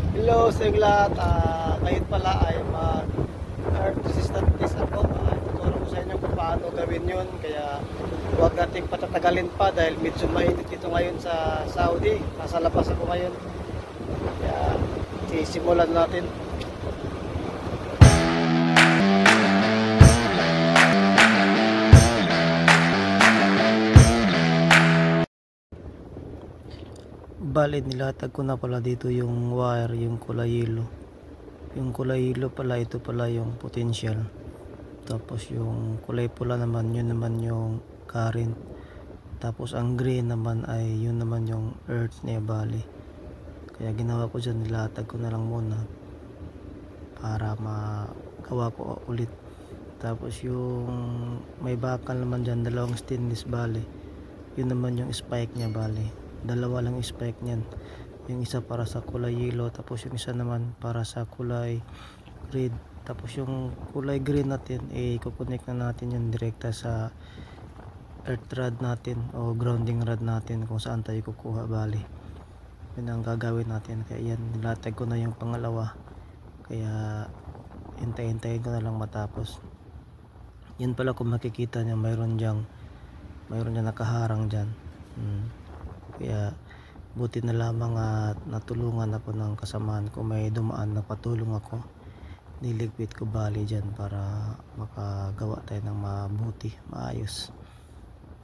Hello sa inyo lahat. Ngayon pala ay mag-earth resistant test ako. Tuturo ko sa inyo kung paano gawin yun. Kaya huwag nating patatagalin pa dahil medyo mainit dito ngayon sa Saudi. Nasa labas ako ngayon. Kaya sisimulan natin. Bali, nilatag ko na pala dito yung wire, yung kulay yellow. Yung kulay yellow pala, ito pala yung potential. Tapos yung kulay pula naman, yun naman yung current. Tapos ang green naman ay yun naman yung earth niya, bali. Kaya ginawa ko dyan, nilatag ko na lang muna para magawa ko ulit. Tapos yung may bakal naman dyan, dalawang stainless, bali. Yun naman yung spike niya, bali. Dalawa lang spike niyan. Yung isa para sa kulay yellow, tapos yung isa naman para sa kulay red. Tapos yung kulay green natin, i-connect na natin yung direkta sa earth rod natin o grounding rod natin kung saan tayo kukuha, bali. Yun ang gagawin natin. Kaya yan, nilatag ko na yung pangalawa. Kaya hintay-hintayin ko na lang matapos. Yan pala, kung makikita nyo, mayroon dyan nakaharang dyan. Kaya buti na lamang at natulungan ako ng kasamahan ko. May dumaan na patulong ako, niligpit ko bali dyan para makagawa tayo ng mabuti, maayos.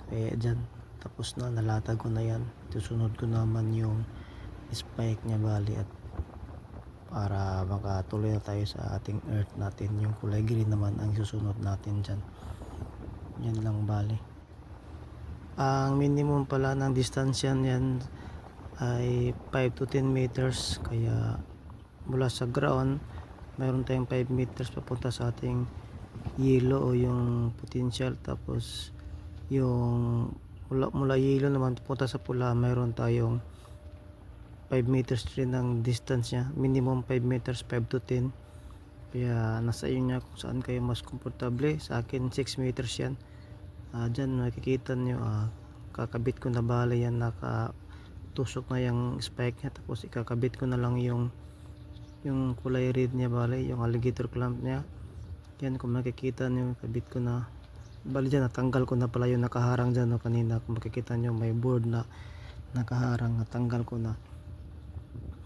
Kaya dyan, tapos na, nalatag ko na yan. Susunod ko naman yung spike nya, bali, at para makatuloy na tayo sa ating earth natin. Yung kulay green naman ang susunod natin dyan. Yan lang, bali. Ang minimum pala ng distansya niyan ay 5 to 10 meters. Kaya mula sa ground, mayroon tayong 5 meters papunta sa ating yellow o yung potential. Tapos yung mula yellow naman papunta sa pula, mayroon tayong 5 meters rin ang distance niya. Minimum 5 meters, 5 to 10. Kaya nasa inyo kung saan kayo mas komportable. Sa akin 6 meters yan. Dyan makikita nyo, kakabit ko na, bala yan, nakatusok na yung spike nya. Tapos ikakabit ko na lang yung kulay red nya, bala, yung alligator clamp nya. Yan, kung makikita nyo, kabit ko na, bali dyan, natanggal ko na pala yung nakaharang dyan, kanina. Kung makikita nyo, may board na nakaharang, natanggal ko na.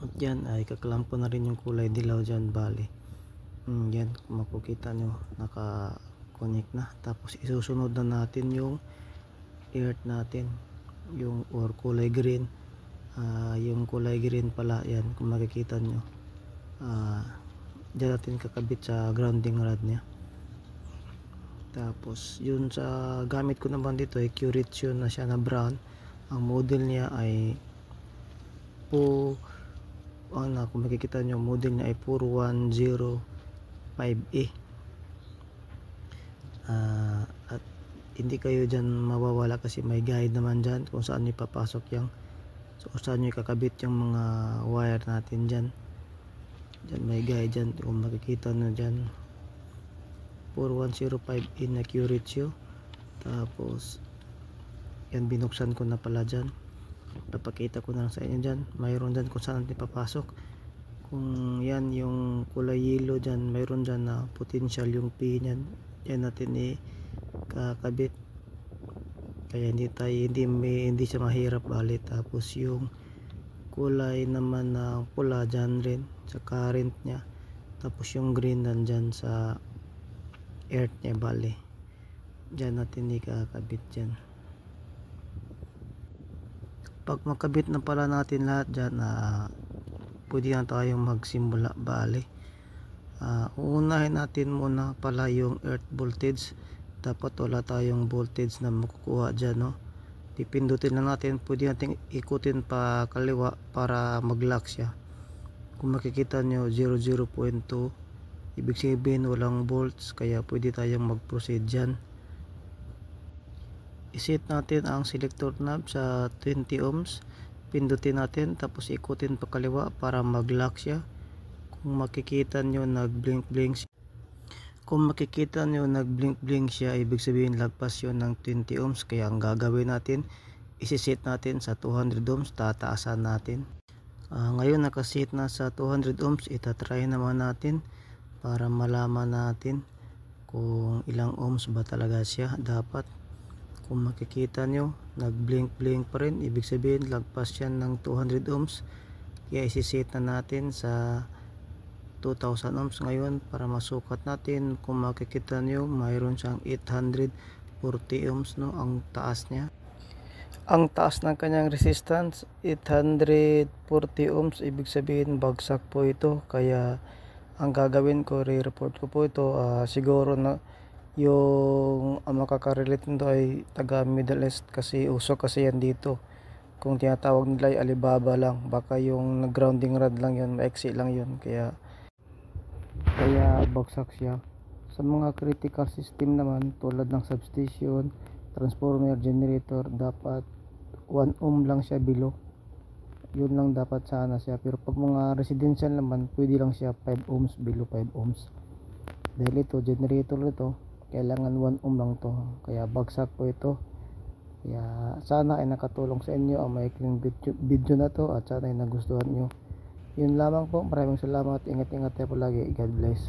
At yan, ay kaklamp ko na rin yung kulay dilaw dyan, bali. Yan, kung makikita nyo, connect na. Tapos isusunod na natin yung earth natin, yung or kulay green. Yung kulay green pala, yan, kung makikita nyo, dyan natin kakabit sa grounding rod nya. Tapos yun, sa gamit ko naman dito ay Curitio na siya na brown. Ang model niya ay kung makikita nyo, model niya ay 4105A. At hindi kayo dyan mawawala kasi may guide naman dyan kung saan nyo papasok yung, so saan nyo kakabit yung mga wire natin dyan. Dyan may guide dyan, kung makikita nyo dyan, 4105 in Curitio. Tapos yan, binuksan ko na pala dyan, papakita ko na lang sa inyo dyan. Mayroon dyan kung saan natin papasok. Kung yan yung kulay yellow dyan, mayroon dyan na potential, yung P nyan, yan natin kakabit. Kaya hindi siya mahirap, bali. Tapos yung kulay naman na pula dyan rin sa current nya. Tapos yung green nandyan sa earth nya, bali. Dyan natin kakabit dyan. Pag makabit na pala natin lahat dyan, pwede na tayong magsimula, bali. Uunahin natin muna pala yung earth voltage. Dapat wala tayong voltage na makukuha dyan, no? Pipindutin lang natin, pwede natin ikutin pa kaliwa para mag-lock siya. Kung makikita nyo, 0.2, ibig sabihin walang volts, kaya pwede tayong mag-proceed dyan. Iset natin ang selector knob sa 20 ohms, pindutin natin, tapos ikutin pa kaliwa para mag-lock siya. Kung makikita nyo, nag-blink-blink siya, ibig sabihin lagpas yun ng 20 ohms. Kaya ang gagawin natin, isiset natin sa 200 ohms, tataasan natin. Ngayon nakasit na sa 200 ohms. Itatry naman natin para malaman natin kung ilang ohms ba talaga siya dapat. Kung makikita nyo, nag blink blink pa rin, ibig sabihin lagpas yan ng 200 ohms. Kaya isiset na natin sa 2000 ohms ngayon para masukat natin. Kung makikita nyo, mayroon siyang 840 ohms, no, ang taas niya. Ang taas ng kanyang resistance 840 ohms, ibig sabihin bagsak po ito. Kaya ang gagawin ko, re-report ko po ito. Siguro na yung makakarelate nito ay taga Middle East kasi uso kasi yan dito. Kung tinatawag nila ay Alibaba lang, baka yung grounding rod lang yun, maiksi lang yun, kaya bagsak siya. Sa mga critical system naman tulad ng substation, transformer, generator, dapat 1 ohm lang siya below. Yun lang dapat sana siya. Pero pag mga residential naman, pwede lang siya 5 ohms, below 5 ohms. Dahil ito, generator ito, kailangan 1 ohm lang to. Kaya bagsak po ito. Kaya sana ay nakatulong sa inyo ang maikling video na to at sana ay nagustuhan nyo. Yun lamang po. Maraming salamat. Ingat-ingat tayo palagi. God bless.